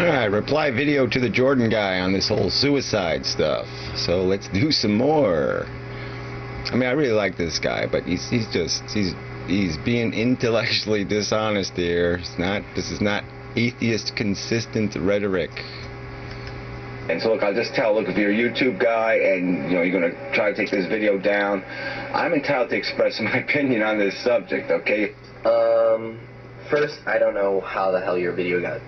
Alright, reply video to the Jordan guy on this whole suicide stuff. So let's do some more. I mean, I really like this guy, but he's being intellectually dishonest here. This is not atheist consistent rhetoric. And so look, I'll just tell, look, if you're a YouTube guy and you're going to try to take this video down, I'm entitled to express my opinion on this subject, okay? First, I don't know how the hell your video got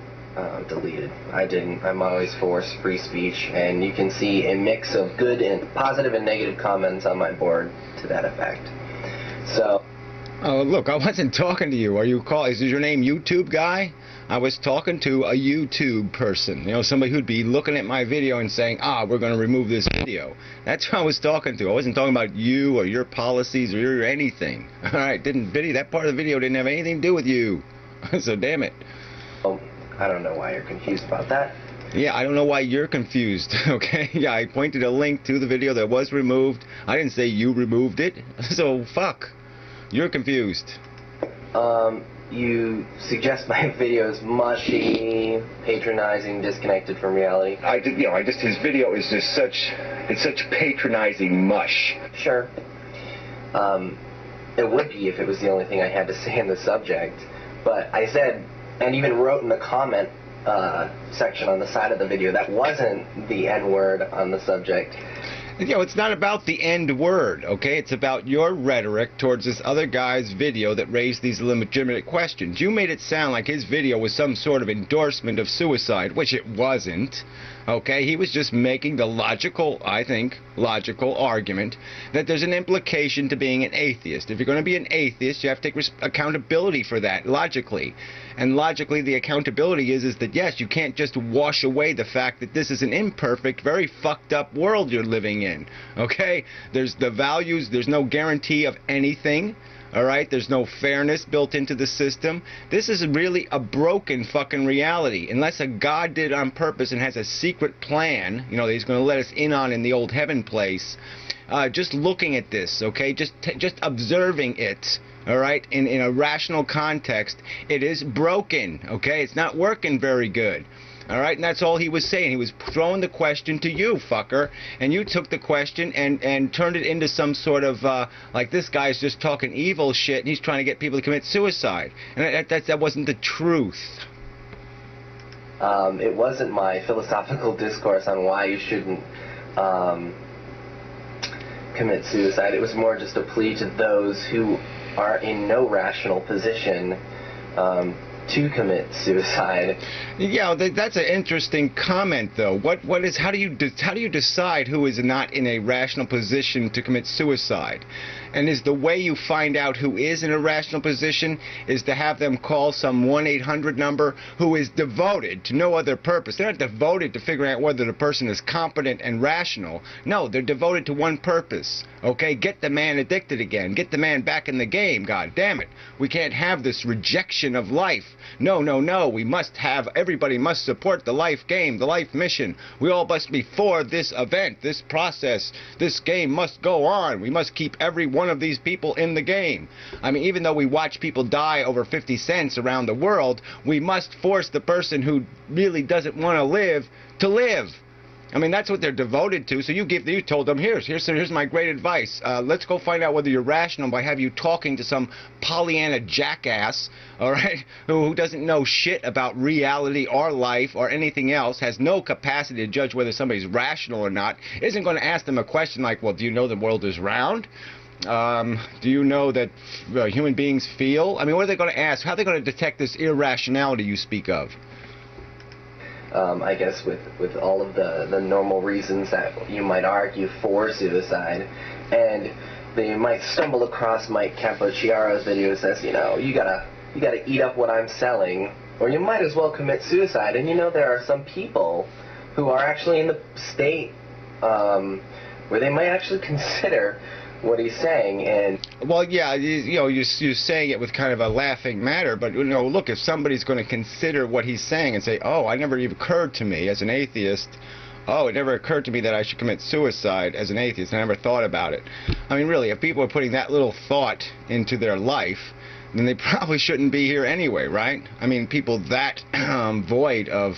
deleted. I didn't. I'm always for free speech, and you can see a mix of good and positive and negative comments on my board to that effect. So. Oh, look, I wasn't talking to you. Is your name YouTube guy? I was talking to a YouTube person, somebody who'd be looking at my video and saying, we're going to remove this video. That's who I was talking to. I wasn't talking about you or your policies or your anything. All right, that part of the video didn't have anything to do with you. So damn it. Oh, I don't know why you're confused about that. Yeah, I don't know why you're confused, okay? Yeah, I pointed a link to the video that was removed. I didn't say you removed it. So fuck. You're confused. You suggest my video is mushy, patronizing, disconnected from reality. His video is just such patronizing mush. Sure. It would be if it was the only thing I had to say in the subject. But I said, and even wrote in the comment section on the side of the video, that wasn't the N-word on the subject. It's not about the end word, okay? It's about your rhetoric towards this other guy's video that raised these legitimate questions. You made it sound like his video was some sort of endorsement of suicide, which it wasn't, okay? He was just making the logical argument that there's an implication to being an atheist. If you're going to be an atheist, you have to take accountability for that, logically. And logically, the accountability is that, yes, you can't just wash away the fact that this is an imperfect, very fucked up world you're living in, okay? There's the values, there's no guarantee of anything, all right? There's no fairness built into the system. This is really a broken fucking reality. Unless a God did it on purpose and has a secret plan, that he's going to let us in on in the old heaven place, just looking at this, okay? Just observing it, all right, in a rational context, it is broken, okay? It's not working very good, all right? And that's all he was saying. He was throwing the question to you, fucker, and you took the question and turned it into some sort of, like, this guy's just talking evil shit, and he's trying to get people to commit suicide. And that wasn't the truth. It wasn't my philosophical discourse on why you shouldn't commit suicide. It was more just a plea to those who are in no rational position to commit suicide. Yeah, that's an interesting comment, though. How do you decide who is not in a rational position to commit suicide? And is the way you find out who is in a rational position is to have them call some 1-800 number who is devoted to no other purpose. They're not devoted to figuring out whether the person is competent and rational. No, they're devoted to one purpose. Okay, get the man addicted again. Get the man back in the game. God damn it. We can't have this rejection of life. No, no, no. We must have, everybody must support the life game, the life mission. We all must be for this event, this process. This game must go on. We must keep every one of these people in the game. I mean, even though we watch people die over 50 cents around the world, we must force the person who really doesn't want to live to live. I mean, that's what they're devoted to. So you told them, here's my great advice. Let's go find out whether you're rational by have you talking to some Pollyanna jackass, all right, who doesn't know shit about reality or life or anything else, has no capacity to judge whether somebody's rational or not, isn't going to ask them a question like, well, do you know the world is round? Do you know that human beings feel? I mean, what are they going to ask? How are they going to detect this irrationality you speak of? I guess with all of the normal reasons that you might argue for suicide, and they might stumble across Mike Capociaro's video that says, you gotta eat up what I'm selling, or you might as well commit suicide. And there are some people who are actually in the state where they might actually consider what he's saying. And well, yeah, you're saying it with kind of a laughing matter, but look, if somebody's going to consider what he's saying and say, oh, it never even occurred to me as an atheist, it never occurred to me that I should commit suicide as an atheist, I never thought about it. I mean, really, if people are putting that little thought into their life, then they probably shouldn't be here anyway, right? I mean, people that void of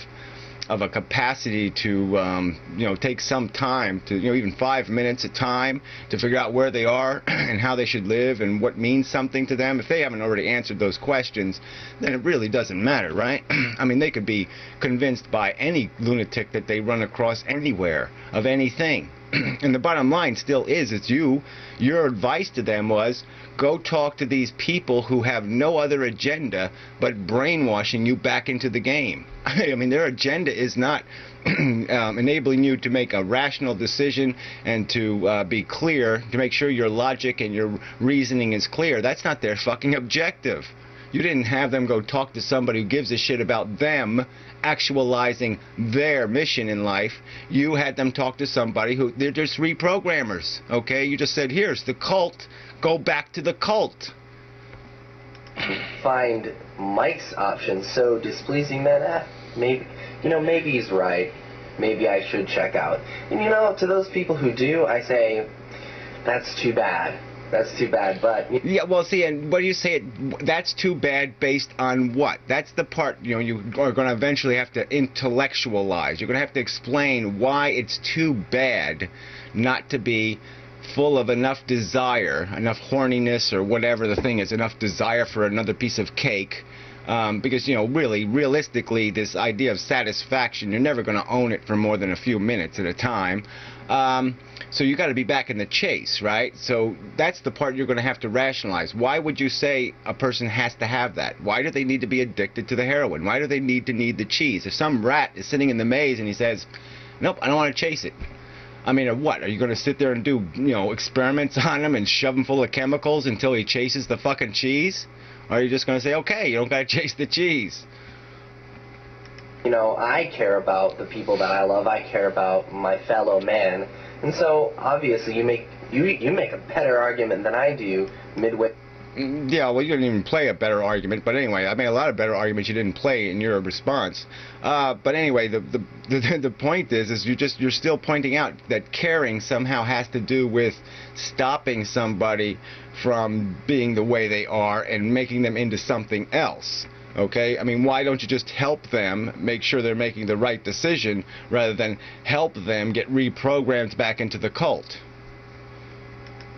of a capacity to take some time to, even 5 minutes at time to figure out where they are and how they should live and what means something to them. If they haven't already answered those questions, then it really doesn't matter, right? I mean, they could be convinced by any lunatic that they run across anywhere of anything. And the bottom line still is, your advice to them was, go talk to these people who have no other agenda but brainwashing you back into the game. I mean, their agenda is not enabling you to make a rational decision and to be clear, to make sure your logic and your reasoning is clear. That's not their fucking objective. You didn't have them go talk to somebody who gives a shit about them actualizing their mission in life. You had them talk to somebody who, they're just reprogrammers, okay? You just said, here's the cult, go back to the cult. Find Mike's option so displeasing that, maybe he's right. Maybe I should check out. And to those people who do, I say, that's too bad. That's too bad, but... Yeah, well, see, and what do you say? That's too bad based on what? That's the part, you are going to eventually have to intellectualize. You're going to have to explain why it's too bad not to be full of enough desire, enough horniness or whatever the thing is, enough desire for another piece of cake. Because, really, realistically, this idea of satisfaction, you're never going to own it for more than a few minutes at a time. So you got to be back in the chase, right? So that's the part you're going to have to rationalize. Why would you say a person has to have that? Why do they need to be addicted to the heroin? Why do they need the cheese? If some rat is sitting in the maze and he says, nope, I don't want to chase it. I mean, what? Are you going to sit there and do, experiments on him and shove him full of chemicals until he chases the fucking cheese? Or are you just going to say, okay, you don't got to chase the cheese? I care about the people that I love. I care about my fellow man. And so, obviously, you make a better argument than I do midway. Yeah, well, you didn't even play a better argument. But anyway, I made a lot of better arguments you didn't play in your response. But anyway, the point is you're still pointing out that caring somehow has to do with stopping somebody from being the way they are and making them into something else. Okay? I mean, why don't you just help them make sure they're making the right decision rather than help them get reprogrammed back into the cult?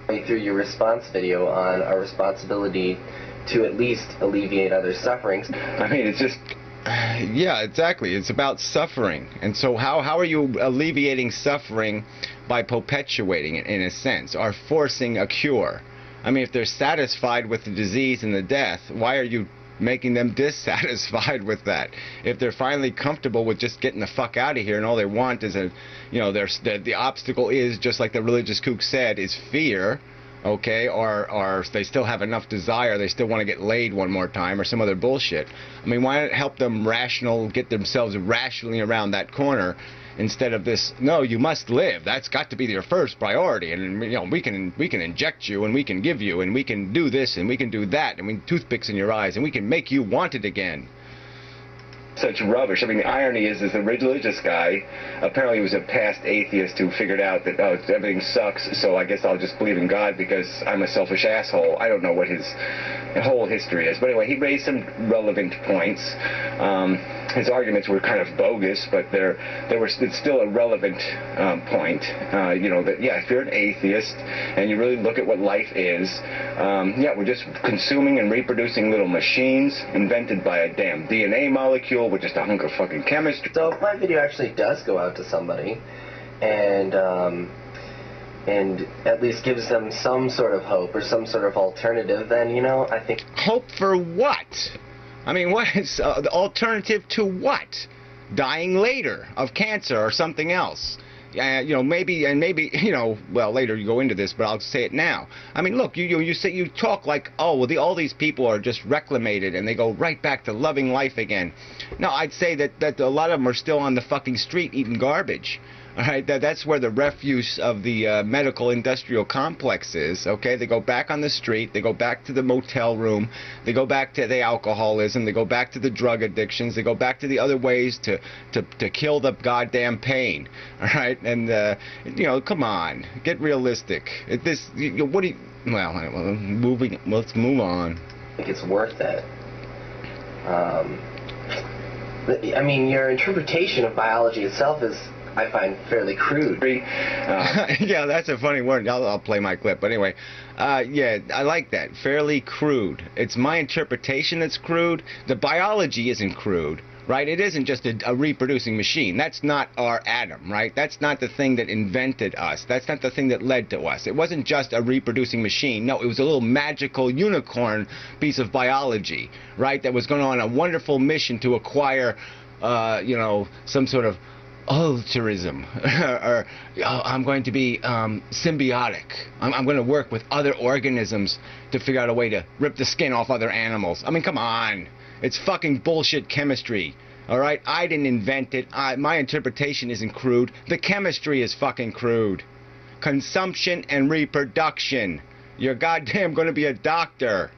Through your response video on our responsibility to at least alleviate others' sufferings. I mean, it's just... Yeah, exactly. It's about suffering. And so how are you alleviating suffering by perpetuating it, in a sense, or forcing a cure? I mean, if they're satisfied with the disease and the death, why are you making them dissatisfied with that? If they're finally comfortable with just getting the fuck out of here and all they want is the obstacle is, just like the religious kook said, is fear, okay, or they still have enough desire, they still want to get laid one more time or some other bullshit. I mean, why not help them get themselves rationally around that corner instead of this, no, you must live, that's got to be your first priority, and we can inject you and we can give you and we can do this and we can do that and we can toothpicks in your eyes and we can make you want it again. Such rubbish. I mean, the irony is the religious guy apparently was a past atheist who figured out that, oh, everything sucks, so I guess I'll just believe in God because I'm a selfish asshole. I don't know what his whole history is. But anyway, he raised some relevant points. His arguments were kind of bogus, but it's still a relevant point. That, yeah, if you're an atheist and you really look at what life is, yeah, we're just consuming and reproducing little machines invented by a damn DNA molecule with just a hunk of fucking chemistry. So if my video actually does go out to somebody and at least gives them some sort of hope or some sort of alternative, then, I think... Hope for what? I mean, what is the alternative to what? Dying later of cancer or something else? Maybe, well, later you go into this, but I'll say it now. I mean, look, you talk like, oh, well, all these people are just reclamated and they go right back to loving life again. No, I'd say that a lot of them are still on the fucking street eating garbage. All right, that's where the refuse of the medical industrial complex is, okay? They go back on the street, they go back to the motel room, they go back to the alcoholism, they go back to the drug addictions, they go back to the other ways to kill the goddamn pain, all right? And, come on, get realistic. Let's move on. I think it's worth it. I mean, your interpretation of biology itself is, I find, fairly crude. Yeah, that's a funny word. I'll play my clip. But anyway, yeah, I like that. Fairly crude. It's my interpretation that's crude. The biology isn't crude, right? It isn't just a reproducing machine. That's not our atom, right? That's not the thing that invented us. That's not the thing that led to us. It wasn't just a reproducing machine. No, it was a little magical unicorn piece of biology, right? That was going on a wonderful mission to acquire, you know, some sort of altruism, or I'm going to be symbiotic. I'm going to work with other organisms to figure out a way to rip the skin off other animals. I mean, come on. It's fucking bullshit chemistry. All right? I didn't invent it. My interpretation isn't crude. The chemistry is fucking crude. Consumption and reproduction. You're goddamn going to be a doctor.